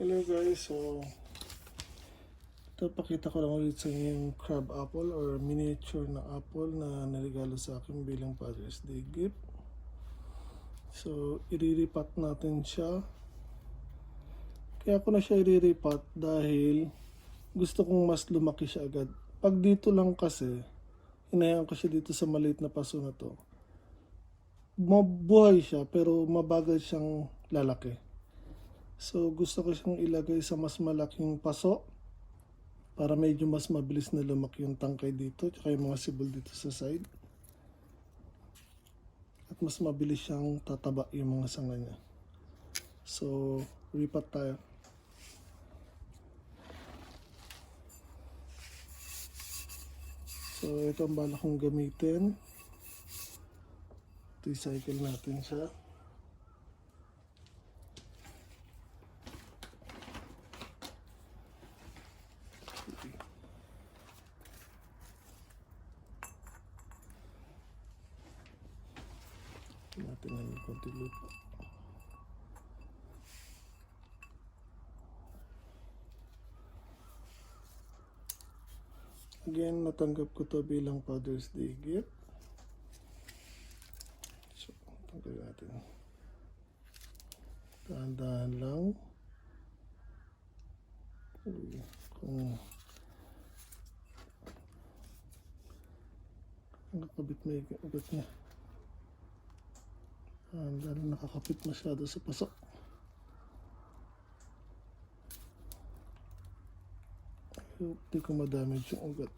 Hello guys, so ito pakita ko lang ulit sa inyo yung crab apple or miniature na apple na naregalo sa akin bilang Father's Day gift. So iriripat natin siya. Kaya ko na siya iriripat dahil gusto kong mas lumaki siya agad. Pag dito lang kasi, hinayaan ko siya dito sa maliit na paso na to. Mabuhay siya pero mabagal siyang lalaki. So gusto ko siyang ilagay sa mas malaking paso para medyo mas mabilis na lumaki yung tangkay dito tsaka yung mga sibol dito sa side. At mas mabilis siyang tataba yung mga sanga niya. So ripat tayo. So ito ang bala kong gamitin. Recycle natin siya. Natin ang konti lupa. Again, natanggap ko to bilang Father's Day gift. So, tanggal natin. Dahan-dahan lang. Kung nakakabit na yung ugat niya. Dahil nakakapit masyado sa paso. Hindi ko madamage yung ugat.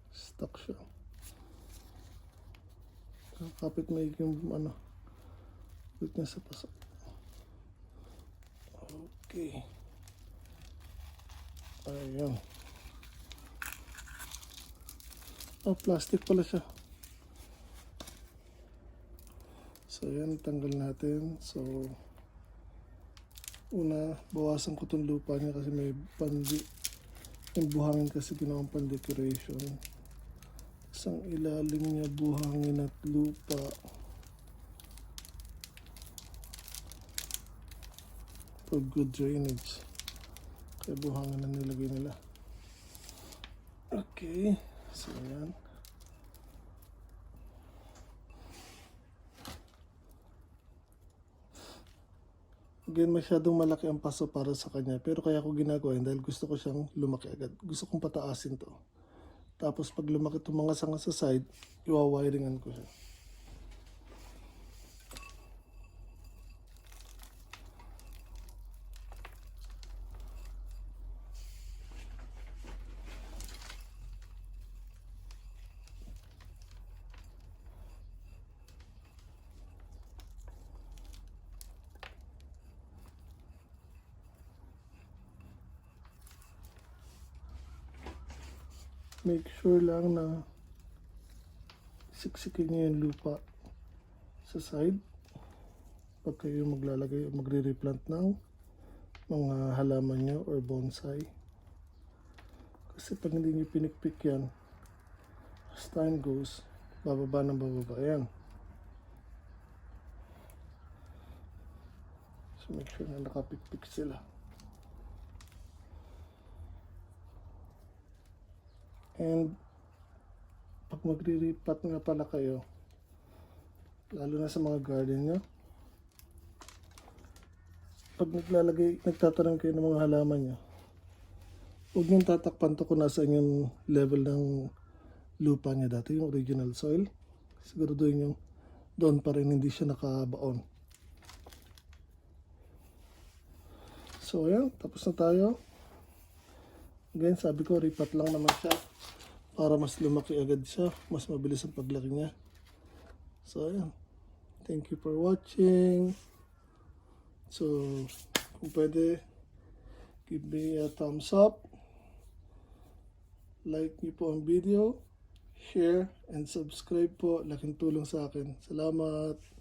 Stuck siya. Nakakapit na yung ugat niya sa paso. Okay. Ayan. Oh, plastic pala siya. So, yan. Tanggal natin. So, una, bawasan ko itong lupa niya kasi may yung buhangin kasi ginawang pan-decoration. Isang ilalim niya buhangin at lupa. For good drainage. Kaya buhangin na nilagay nila. Okay. So, yan. Again, masyadong malaki ang paso para sa kanya. Pero kaya ko ginagawa yun dahil gusto ko siyang lumaki agad. Gusto kong pataasin to. Tapos pag lumaki itong mga sanga sa side, iwawiringan ko siya. Make sure lang na siksikin niyo yung lupa sa side pag kayo maglalagay o magre-replant ng mga halaman nyo or bonsai. Kasi pag hindi nyo pinikpik yan, as time goes, bababa ng bababa yan. So make sure na nakapikpik sila. And pag magre-repot nga pala kayo, lalo na sa mga garden nyo, pag nagtatanim kayo ng mga halaman nyo, huwag nyo tatakpan to kung nasa yung level ng lupa niya dati, yung original soil. Siguraduhin nyo doon pa rin, hindi siya nakabaon. So ayan, tapos na tayo. Again, sabi ko, repot lang naman siya para mas lumaki agad siya, mas mabilis ang paglaki niya. So ayan, thank you for watching. So kung pwede, give me a thumbs up, like niyo po ang video, share and subscribe po, laking tulong sa akin. Salamat.